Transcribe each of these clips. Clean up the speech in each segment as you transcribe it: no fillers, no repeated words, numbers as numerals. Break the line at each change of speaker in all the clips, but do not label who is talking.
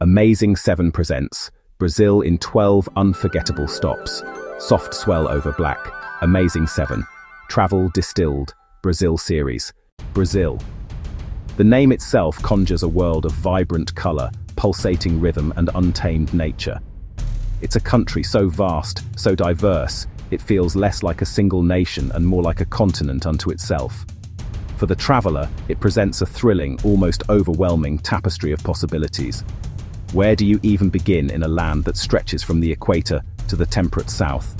Amazing 7 presents Brazil in 12 unforgettable stops. Soft swell over black. Amazing 7. Travel Distilled. Brazil series. Brazil. The name itself conjures a world of vibrant color, pulsating rhythm, and untamed nature. It's a country so vast, so diverse, it feels less like a single nation and more like a continent unto itself. For the traveler, it presents a thrilling, almost overwhelming tapestry of possibilities. Where do you even begin in a land that stretches from the equator to the temperate south?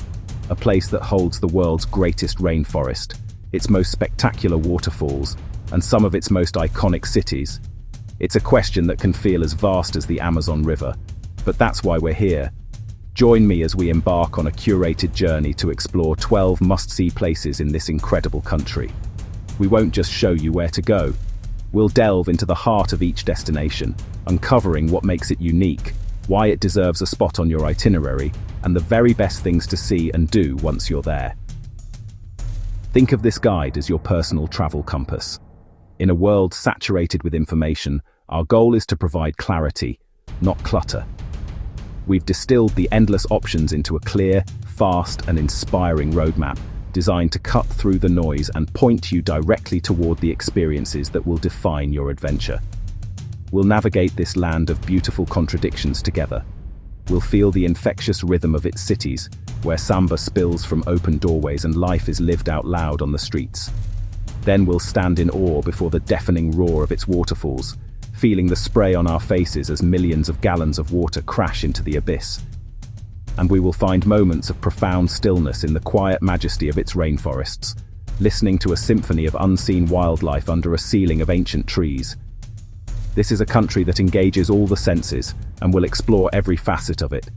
A place that holds the world's greatest rainforest, its most spectacular waterfalls, and some of its most iconic cities. It's a question that can feel as vast as the Amazon River, but that's why we're here. Join me as we embark on a curated journey to explore 12 must-see places in this incredible country. We won't just show you where to go. We'll delve into the heart of each destination, uncovering what makes it unique, why it deserves a spot on your itinerary, and the very best things to see and do once you're there. Think of this guide as your personal travel compass. In a world saturated with information, our goal is to provide clarity, not clutter. We've distilled the endless options into a clear, fast, and inspiring roadmap, designed to cut through the noise and point you directly toward the experiences that will define your adventure. We'll navigate this land of beautiful contradictions together. We'll feel the infectious rhythm of its cities, where samba spills from open doorways and life is lived out loud on the streets. Then we'll stand in awe before the deafening roar of its waterfalls, feeling the spray on our faces as millions of gallons of water crash into the abyss. And we will find moments of profound stillness in the quiet majesty of its rainforests, listening to a symphony of unseen wildlife under a ceiling of ancient trees. This is a country that engages all the senses and will explore every facet of it.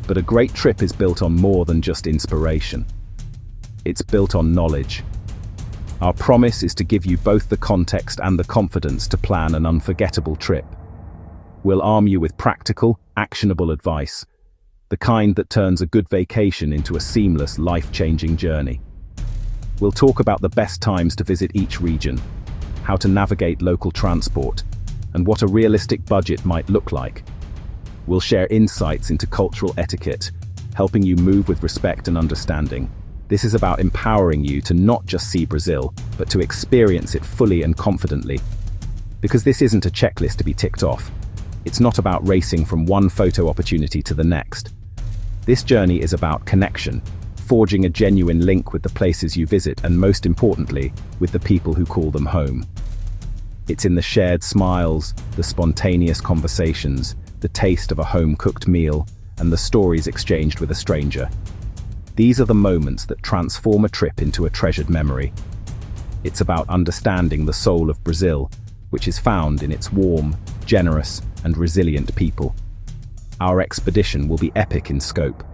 But a great trip is built on more than just inspiration. It's built on knowledge. Our promise is to give you both the context and the confidence to plan an unforgettable trip. We'll arm you with practical, actionable advice, the kind that turns a good vacation into a seamless, life-changing journey. We'll talk about the best times to visit each region, how to navigate local transport, and what a realistic budget might look like. We'll share insights into cultural etiquette, helping you move with respect and understanding. This is about empowering you to not just see Brazil, but to experience it fully and confidently. Because this isn't a checklist to be ticked off. It's not about racing from one photo opportunity to the next. This journey is about connection, forging a genuine link with the places you visit and, most importantly, with the people who call them home. It's in the shared smiles, the spontaneous conversations, the taste of a home-cooked meal, and the stories exchanged with a stranger. These are the moments that transform a trip into a treasured memory. It's about understanding the soul of Brazil, which is found in its warm, generous, and resilient people. Our expedition will be epic in scope.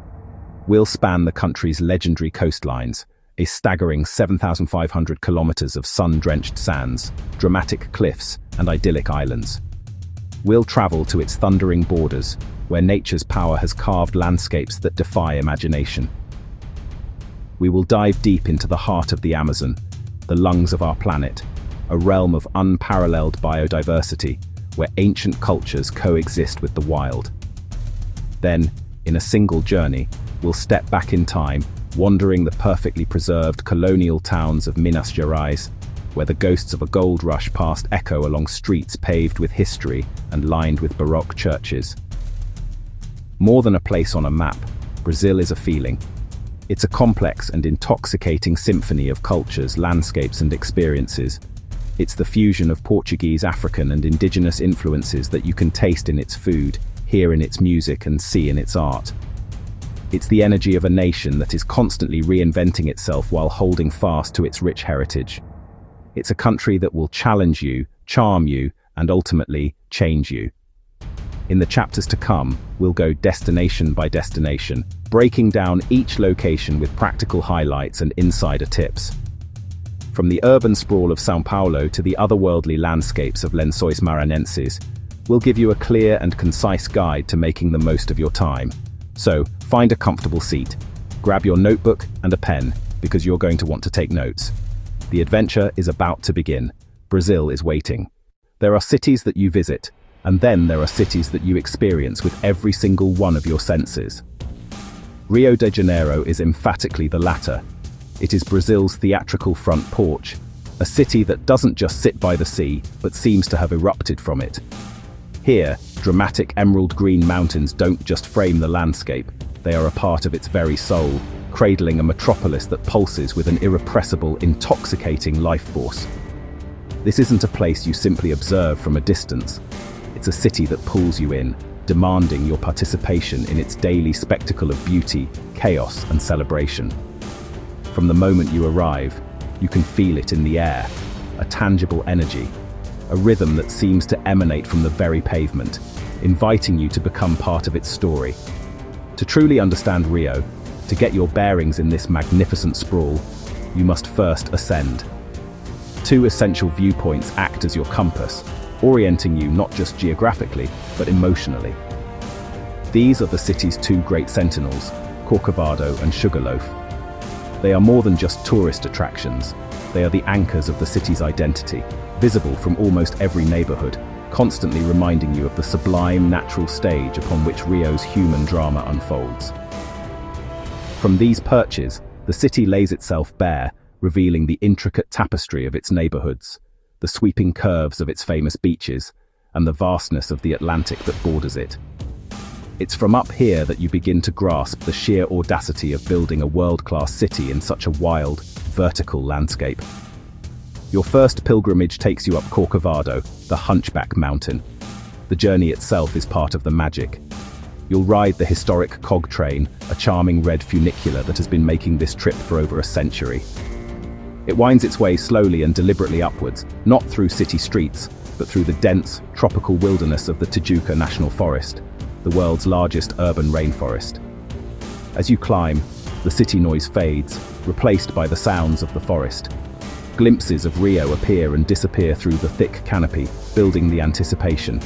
We'll span the country's legendary coastlines, a staggering 7,500 kilometers of sun-drenched sands, dramatic cliffs, and idyllic islands. We'll travel to its thundering borders, where nature's power has carved landscapes that defy imagination. We will dive deep into the heart of the Amazon, the lungs of our planet, a realm of unparalleled biodiversity, where ancient cultures coexist with the wild. Then, in a single journey, we'll step back in time, wandering the perfectly preserved colonial towns of Minas Gerais, where the ghosts of a gold rush past echo along streets paved with history and lined with Baroque churches. More than a place on a map, Brazil is a feeling. It's a complex and intoxicating symphony of cultures, landscapes, and experiences. It's the fusion of Portuguese, African, and indigenous influences that you can taste in its food, hear in its music, and see in its art. It's the energy of a nation that is constantly reinventing itself while holding fast to its rich heritage. It's a country that will challenge you, charm you, and ultimately change you. In the chapters to come, we'll go destination by destination, breaking down each location with practical highlights and insider tips. From the urban sprawl of São Paulo to the otherworldly landscapes of Lençóis Maranhenses, we'll give you a clear and concise guide to making the most of your time. So, find a comfortable seat, grab your notebook and a pen, because you're going to want to take notes. The adventure is about to begin. Brazil is waiting. There are cities that you visit, And then there are cities that you experience with every single one of your senses. Rio de Janeiro is emphatically the latter. It is Brazil's theatrical front porch, a city that doesn't just sit by the sea, but seems to have erupted from it. Here, dramatic emerald green mountains don't just frame the landscape, they are a part of its very soul, cradling a metropolis that pulses with an irrepressible, intoxicating life force. This isn't a place you simply observe from a distance. It's a city that pulls you in, demanding your participation in its daily spectacle of beauty, chaos, and celebration. From the moment you arrive, you can feel it in the air, a tangible energy, a rhythm that seems to emanate from the very pavement, inviting you to become part of its story. To truly understand Rio, to get your bearings in this magnificent sprawl, you must first ascend. Two essential viewpoints act as your compass, orienting you not just geographically, but emotionally. These are the city's two great sentinels, Corcovado and Sugarloaf. They are more than just tourist attractions. They are the anchors of the city's identity, visible from almost every neighborhood, constantly reminding you of the sublime natural stage upon which Rio's human drama unfolds. From these perches, the city lays itself bare, revealing the intricate tapestry of its neighborhoods, the sweeping curves of its famous beaches, and the vastness of the Atlantic that borders it. It's from up here that you begin to grasp the sheer audacity of building a world-class city in such a wild, vertical landscape. Your first pilgrimage takes you up Corcovado, the Hunchback Mountain. The journey itself is part of the magic. You'll ride the historic cog train, a charming red funicular that has been making this trip for over a century. It winds its way slowly and deliberately upwards, not through city streets, but through the dense, tropical wilderness of the Tijuca National Forest, the world's largest urban rainforest. As you climb, the city noise fades, replaced by the sounds of the forest. Glimpses of Rio appear and disappear through the thick canopy, building the anticipation.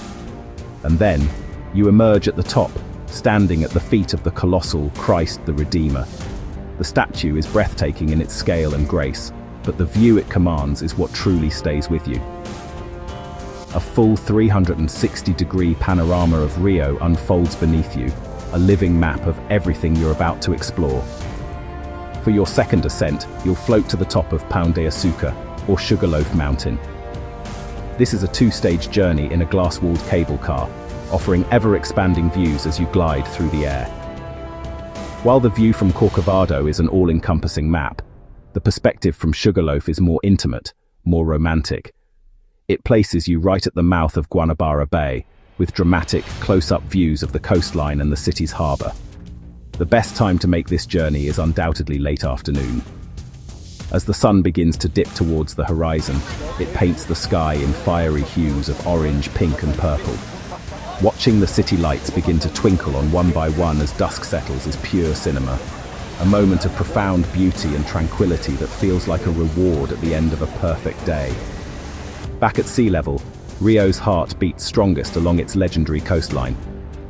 And then, you emerge at the top, standing at the feet of the colossal Christ the Redeemer. The statue is breathtaking in its scale and grace, but the view it commands is what truly stays with you. A full 360-degree panorama of Rio unfolds beneath you, a living map of everything you're about to explore. For your second ascent, you'll float to the top of Pão de Açúcar, or Sugarloaf Mountain. This is a two-stage journey in a glass-walled cable car, offering ever-expanding views as you glide through the air. While the view from Corcovado is an all-encompassing map, the perspective from Sugarloaf is more intimate, more romantic. It places you right at the mouth of Guanabara Bay, with dramatic, close-up views of the coastline and the city's harbor. The best time to make this journey is undoubtedly late afternoon. As the sun begins to dip towards the horizon, it paints the sky in fiery hues of orange, pink, and purple. Watching the city lights begin to twinkle on one by one as dusk settles is pure cinema, a moment of profound beauty and tranquility that feels like a reward at the end of a perfect day. Back at sea level, Rio's heart beats strongest along its legendary coastline.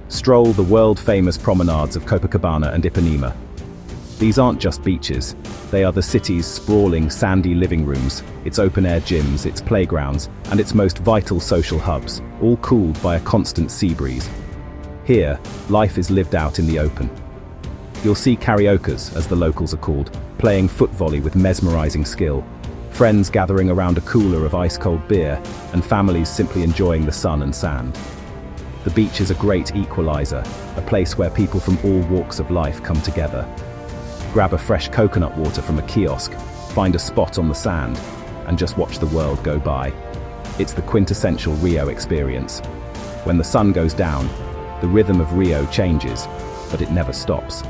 Stroll the world-famous promenades of Copacabana and Ipanema. These aren't just beaches, they are the city's sprawling sandy living rooms, its open-air gyms, its playgrounds, and its most vital social hubs, all cooled by a constant sea breeze. Here, life is lived out in the open. You'll see carioca's, as the locals are called, playing foot volley with mesmerizing skill, friends gathering around a cooler of ice-cold beer, and families simply enjoying the sun and sand. The beach is a great equalizer, a place where people from all walks of life come together. Grab a fresh coconut water from a kiosk, find a spot on the sand, and just watch the world go by. It's the quintessential Rio experience. When the sun goes down, the rhythm of Rio changes, but it never stops.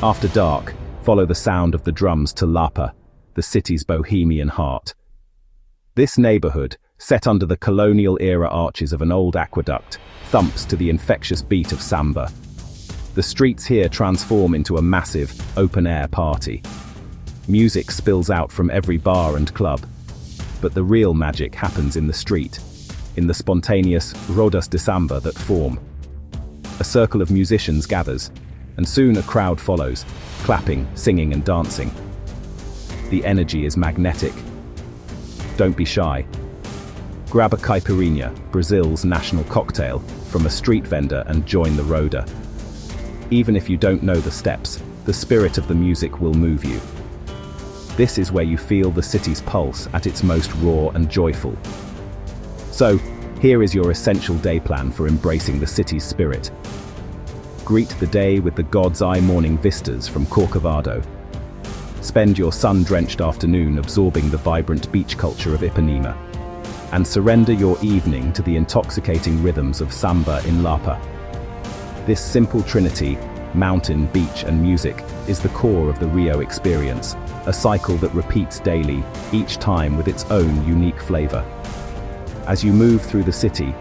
After dark, follow the sound of the drums to Lapa, the city's bohemian heart. This neighborhood, set under the colonial-era arches of an old aqueduct, thumps to the infectious beat of samba. The streets here transform into a massive, open-air party. Music spills out from every bar and club, but the real magic happens in the street, in the spontaneous rodas de samba that form. A circle of musicians gathers, and soon a crowd follows, clapping, singing, and dancing. The energy is magnetic. Don't be shy. Grab a caipirinha, Brazil's national cocktail, from a street vendor and join the roda. Even if you don't know the steps, the spirit of the music will move you. This is where you feel the city's pulse at its most raw and joyful. So, here is your essential day plan for embracing the city's spirit. Greet the day with the God's Eye morning vistas from Corcovado. Spend your sun-drenched afternoon absorbing the vibrant beach culture of Ipanema. And surrender your evening to the intoxicating rhythms of samba in Lapa. This simple trinity, mountain, beach, and music, is the core of the Rio experience, a cycle that repeats daily, each time with its own unique flavor. As you move through the city,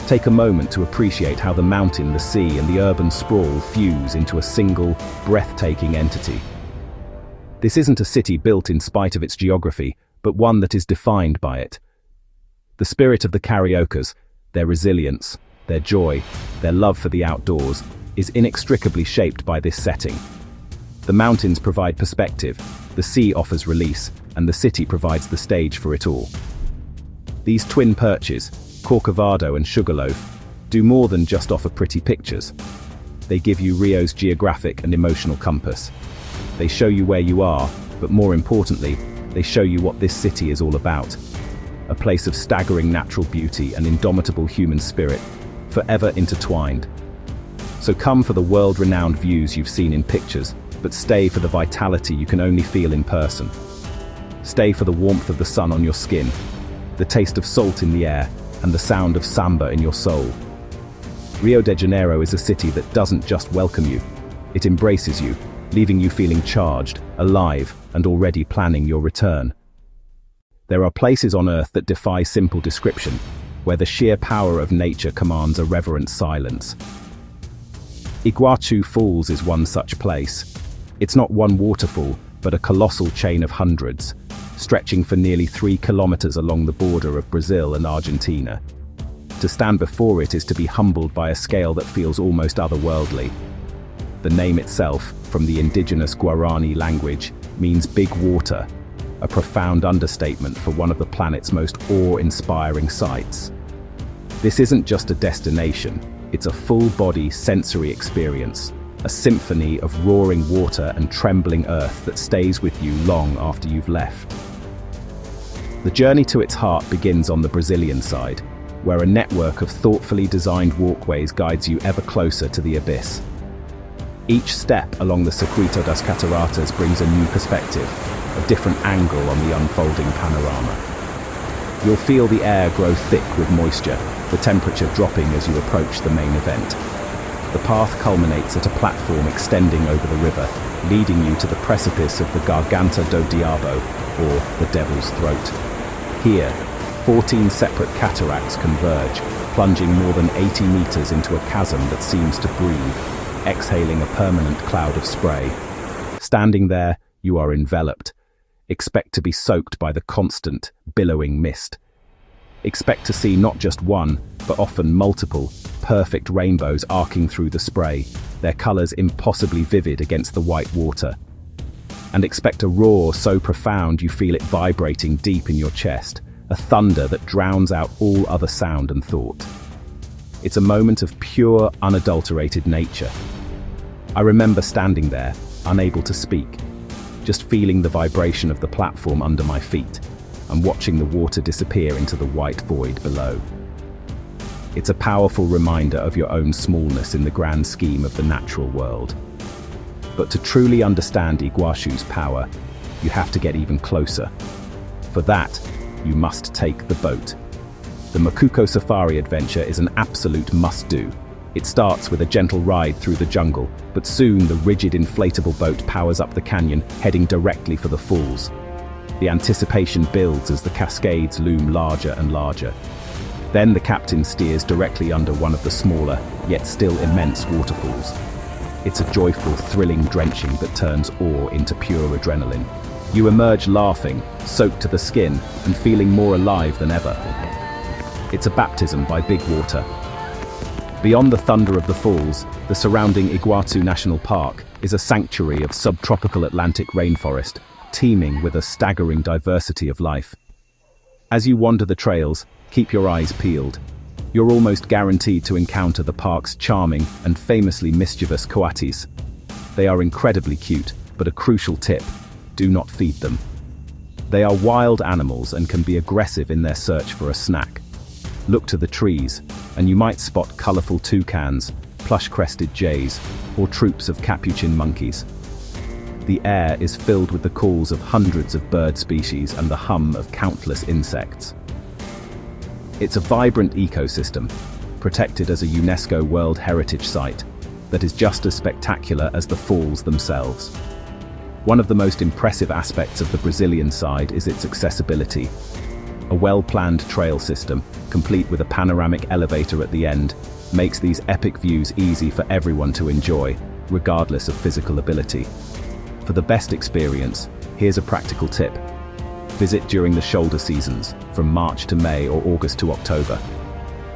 take a moment to appreciate how the mountain, the sea, and the urban sprawl fuse into a single, breathtaking entity. This isn't a city built in spite of its geography, but one that is defined by it. The spirit of the Cariocas, their resilience, their joy, their love for the outdoors, is inextricably shaped by this setting. The mountains provide perspective, the sea offers release, and the city provides the stage for it all. These twin perches, Corcovado and Sugarloaf, do more than just offer pretty pictures. They give you Rio's geographic and emotional compass. They show you where you are, but more importantly, they show you what this city is all about. A place of staggering natural beauty and indomitable human spirit, forever intertwined. So come for the world-renowned views you've seen in pictures, but stay for the vitality you can only feel in person. Stay for the warmth of the sun on your skin, the taste of salt in the air, and the sound of samba in your soul. Rio de Janeiro is a city that doesn't just welcome you, it embraces you, leaving you feeling charged, alive, and already planning your return. There are places on Earth that defy simple description, where the sheer power of nature commands a reverent silence. Iguaçu Falls is one such place. It's not one waterfall, but a colossal chain of hundreds, stretching for nearly 3 kilometers along the border of Brazil and Argentina. To stand before it is to be humbled by a scale that feels almost otherworldly. The name itself, from the indigenous Guarani language, means big water, a profound understatement for one of the planet's most awe-inspiring sights. This isn't just a destination, it's a full-body sensory experience, a symphony of roaring water and trembling earth that stays with you long after you've left. The journey to its heart begins on the Brazilian side, where a network of thoughtfully designed walkways guides you ever closer to the abyss. Each step along the Circuito das Cataratas brings a new perspective, a different angle on the unfolding panorama. You'll feel the air grow thick with moisture, the temperature dropping as you approach the main event. The path culminates at a platform extending over the river, leading you to the precipice of the Garganta do Diabo, or the Devil's Throat. Here, 14 separate cataracts converge, plunging more than 80 meters into a chasm that seems to breathe, exhaling a permanent cloud of spray. Standing there, you are enveloped. Expect to be soaked by the constant, billowing mist. Expect to see not just one, but often multiple, perfect rainbows arcing through the spray, their colors impossibly vivid against the white water. And expect a roar so profound you feel it vibrating deep in your chest, a thunder that drowns out all other sound and thought. It's a moment of pure, unadulterated nature. I remember standing there, unable to speak, just feeling the vibration of the platform under my feet, and watching the water disappear into the white void below. It's a powerful reminder of your own smallness in the grand scheme of the natural world. But to truly understand Iguaçu's power, you have to get even closer. For that, you must take the boat. The Macuco Safari adventure is an absolute must-do. It starts with a gentle ride through the jungle, but soon the rigid inflatable boat powers up the canyon, heading directly for the falls. The anticipation builds as the cascades loom larger and larger. Then the captain steers directly under one of the smaller, yet still immense waterfalls. It's a joyful, thrilling drenching that turns awe into pure adrenaline. You emerge laughing, soaked to the skin, and feeling more alive than ever. It's a baptism by big water. Beyond the thunder of the falls, the surrounding Iguaçu National Park is a sanctuary of subtropical Atlantic rainforest, teeming with a staggering diversity of life. As you wander the trails, Keep your eyes peeled. You're almost guaranteed to encounter the park's charming and famously mischievous coatis. They are incredibly cute, but a crucial tip: do not feed them. They are wild animals and can be aggressive in their search for a snack. Look to the trees, and you might spot colorful toucans, plush-crested jays, or troops of capuchin monkeys. The air is filled with the calls of hundreds of bird species and the hum of countless insects. It's a vibrant ecosystem, protected as a UNESCO World Heritage Site, that is just as spectacular as the falls themselves. One of the most impressive aspects of the Brazilian side is its accessibility. A well-planned trail system, complete with a panoramic elevator at the end, makes these epic views easy for everyone to enjoy, regardless of physical ability. For the best experience, here's a practical tip. Visit during the shoulder seasons, from March to May or August to October.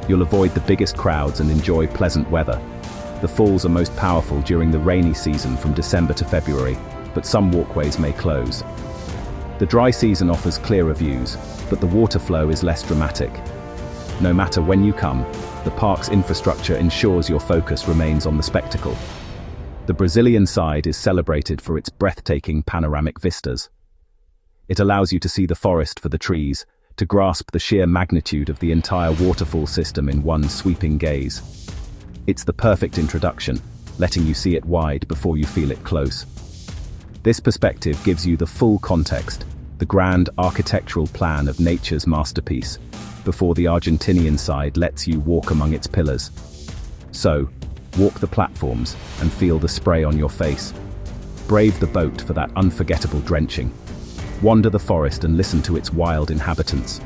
You'll avoid the biggest crowds and enjoy pleasant weather. The falls are most powerful during the rainy season from December to February, but some walkways may close. The dry season offers clearer views, but the water flow is less dramatic. No matter when you come, the park's infrastructure ensures your focus remains on the spectacle. The Brazilian side is celebrated for its breathtaking panoramic vistas. It allows you to see the forest for the trees, to grasp the sheer magnitude of the entire waterfall system in one sweeping gaze. It's the perfect introduction, letting you see it wide before you feel it close. This perspective gives you the full context, the grand architectural plan of nature's masterpiece, before the Argentinian side lets you walk among its pillars. So, walk the platforms and feel the spray on your face. Brave the boat for that unforgettable drenching. Wander the forest and listen to its wild inhabitants.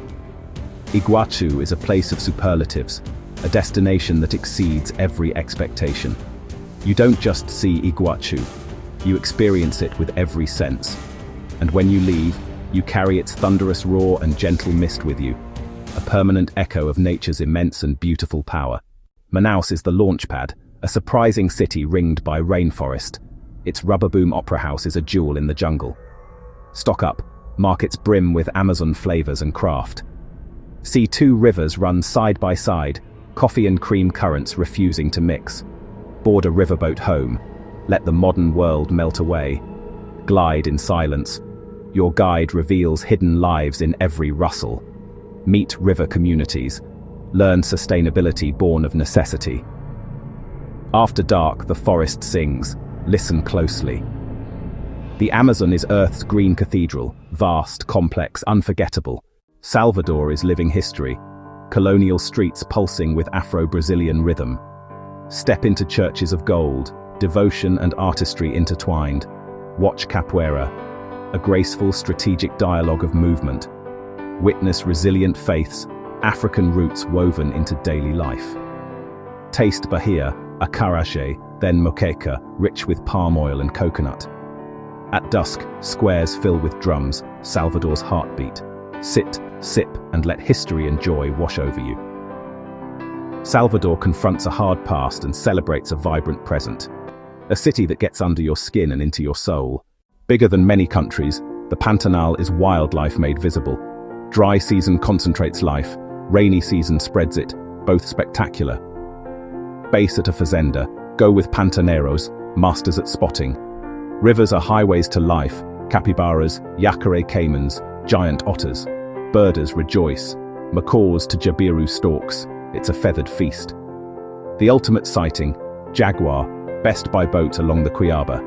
Iguaçu is a place of superlatives, a destination that exceeds every expectation. You don't just see Iguaçu, you experience it with every sense. And when you leave, you carry its thunderous roar and gentle mist with you, a permanent echo of nature's immense and beautiful power. Manaus is the launchpad, a surprising city ringed by rainforest. Its rubber boom opera house is a jewel in the jungle. Stock up, markets brim with Amazon flavors and craft. See two rivers run side by side, coffee and cream currents refusing to mix. Board a riverboat home, let the modern world melt away. Glide in silence. Your guide reveals hidden lives in every rustle. Meet river communities. Learn sustainability born of necessity. After dark, the forest sings. Listen closely. The Amazon is Earth's green cathedral, vast, complex, unforgettable. Salvador is living history, colonial streets pulsing with Afro-Brazilian rhythm. Step into churches of gold, devotion and artistry intertwined. Watch capoeira, a graceful, strategic dialogue of movement. Witness resilient faiths, African roots woven into daily life. Taste Bahia, acarajé, then moqueca, rich with palm oil and coconut. At dusk, squares fill with drums, Salvador's heartbeat. Sit, sip, and let history and joy wash over you. Salvador confronts a hard past and celebrates a vibrant present. A city that gets under your skin and into your soul. Bigger than many countries, the Pantanal is wildlife made visible. Dry season concentrates life, rainy season spreads it, both spectacular. Base at a fazenda, go with pantaneros, masters at spotting. Rivers are highways to life, capybaras, yacaré caimans, giant otters. Birders rejoice, macaws to jabiru stalks, it's a feathered feast. The ultimate sighting, jaguar, best by boat along the Cuiaba.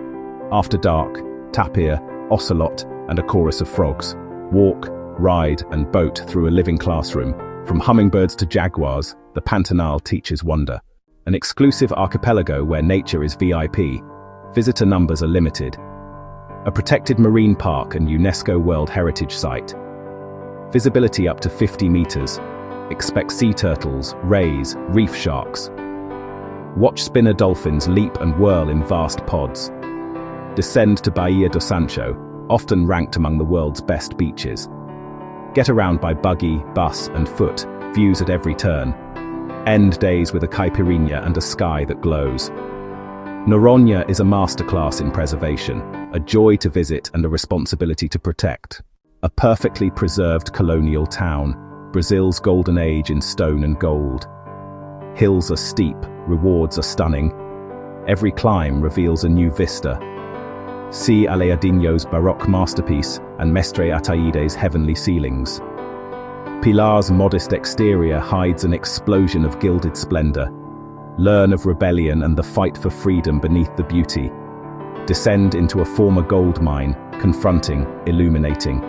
After dark, tapir, ocelot, and a chorus of frogs. Walk, ride, and boat through a living classroom. From hummingbirds to jaguars, the Pantanal teaches wonder. An exclusive archipelago where nature is VIP. Visitor numbers are limited. A protected marine park and UNESCO World Heritage Site. Visibility up to 50 meters. Expect sea turtles, rays, reef sharks. Watch spinner dolphins leap and whirl in vast pods. Descend to Bahia do Sancho, often ranked among the world's best beaches. Get around by buggy, bus, and foot, views at every turn. End days with a caipirinha and a sky that glows. Noronha is a masterclass in preservation, a joy to visit and a responsibility to protect. A perfectly preserved colonial town, Brazil's golden age in stone and gold. Hills are steep, rewards are stunning. Every climb reveals a new vista. See Aleadinho's Baroque masterpiece and Mestre Ataide's heavenly ceilings. Pilar's modest exterior hides an explosion of gilded splendor. Learn of rebellion and the fight for freedom beneath the beauty. Descend into a former gold mine, confronting, illuminating.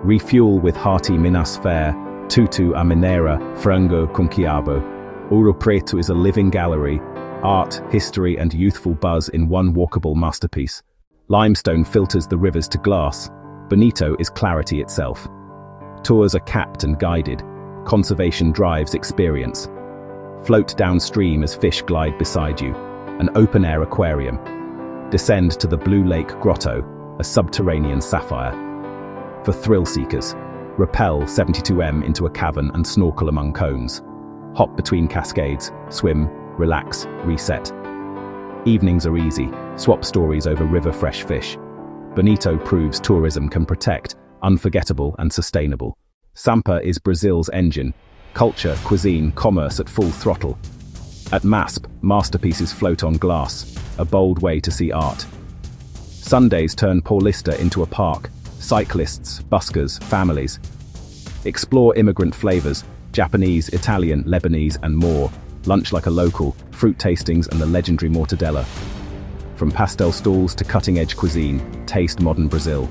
Refuel with hearty Minas fare, Tutu a Mineira, Frango com Quiabo. Ouro Preto is a living gallery, art, history and youthful buzz in one walkable masterpiece. Limestone filters the rivers to glass. Bonito is clarity itself. Tours are capped and guided. Conservation drives experience. Float downstream as fish glide beside you. An open-air aquarium. Descend to the Blue Lake Grotto, a subterranean sapphire. For thrill seekers, rappel 72m into a cavern and snorkel among cones. Hop between cascades, swim, relax, reset. Evenings are easy, swap stories over river-fresh fish. Bonito proves tourism can protect, unforgettable and sustainable. Sampa is Brazil's engine. Culture, cuisine, commerce at full throttle. At MASP, masterpieces float on glass, a bold way to see art. Sundays turn Paulista into a park. Cyclists, buskers, families. Explore immigrant flavors, Japanese, Italian, Lebanese and more. Lunch like a local, fruit tastings and the legendary mortadella. From pastel stalls to cutting-edge cuisine, taste modern Brazil.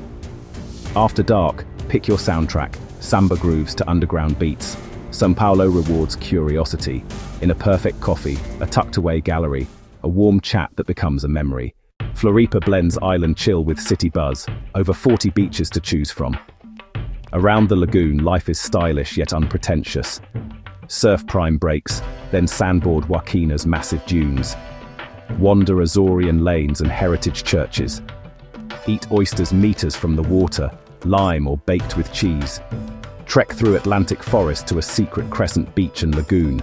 After dark, pick your soundtrack, samba grooves to underground beats. São Paulo rewards curiosity. In a perfect coffee, a tucked-away gallery, a warm chat that becomes a memory. Floripa blends island chill with city buzz, over 40 beaches to choose from. Around the lagoon, life is stylish yet unpretentious. Surf prime breaks, then sandboard Joaquina's massive dunes. Wander Azorian lanes and heritage churches. Eat oysters meters from the water, lime or baked with cheese. Trek through Atlantic forest to a secret crescent beach and lagoon.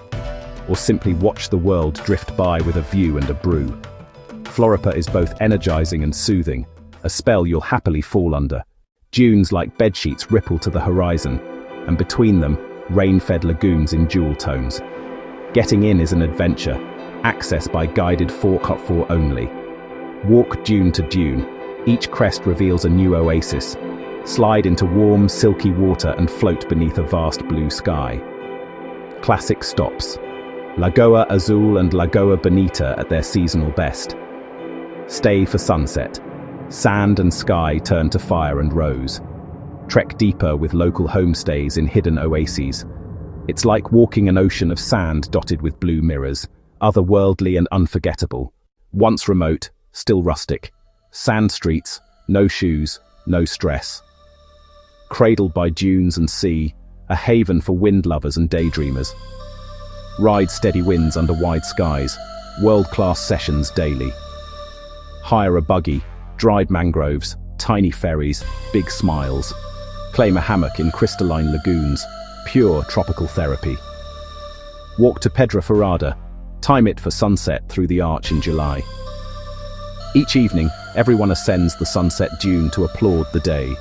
Or simply watch the world drift by with a view and a brew. Floripa is both energizing and soothing, a spell you'll happily fall under. Dunes like bedsheets ripple to the horizon, and between them, rain-fed lagoons in jewel tones. Getting in is an adventure, access by guided 4x4 only. Walk dune to dune, each crest reveals a new oasis. Slide into warm, silky water and float beneath a vast blue sky. Classic stops. Lagoa Azul and Lagoa Bonita at their seasonal best. Stay for sunset. Sand and sky turn to fire and rose. Trek deeper with local homestays in hidden oases. It's like walking an ocean of sand dotted with blue mirrors, otherworldly and unforgettable. Once remote, still rustic. Sand streets, no shoes, no stress. Cradled by dunes and sea, a haven for wind lovers and daydreamers. Ride steady winds under wide skies, world-class sessions daily. Hire a buggy, dried mangroves, tiny ferries, big smiles. Claim a hammock in crystalline lagoons, pure tropical therapy. Walk to Pedra Ferrada, time it for sunset through the arch in July. Each evening, everyone ascends the sunset dune to applaud the day.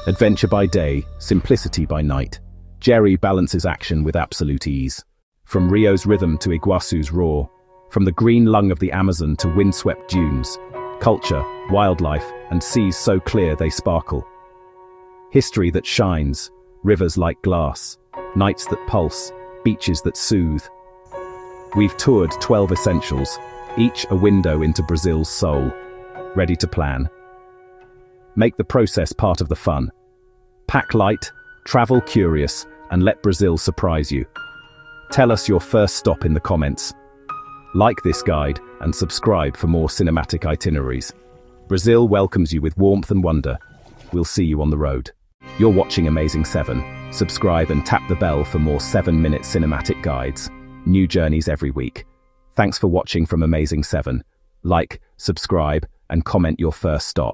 Adventure by day, simplicity by night. Jerry balances action with absolute ease. From Rio's rhythm to Iguaçu's roar. From the green lung of the Amazon to windswept dunes. Culture, wildlife, and seas so clear they sparkle. History that shines, rivers like glass, nights that pulse, beaches that soothe. We've toured 12 essentials, each a window into Brazil's soul. Ready to plan? Make the process part of the fun. Pack light, travel curious, and let Brazil surprise you. Tell us your first stop in the comments. Like this guide and subscribe for more cinematic itineraries. Brazil welcomes you with warmth and wonder. We'll see you on the road. You're watching Amazing 7. Subscribe and tap the bell for more 7-minute cinematic guides. New journeys every week. Thanks for watching from Amazing 7. Like, subscribe, and comment your first stop.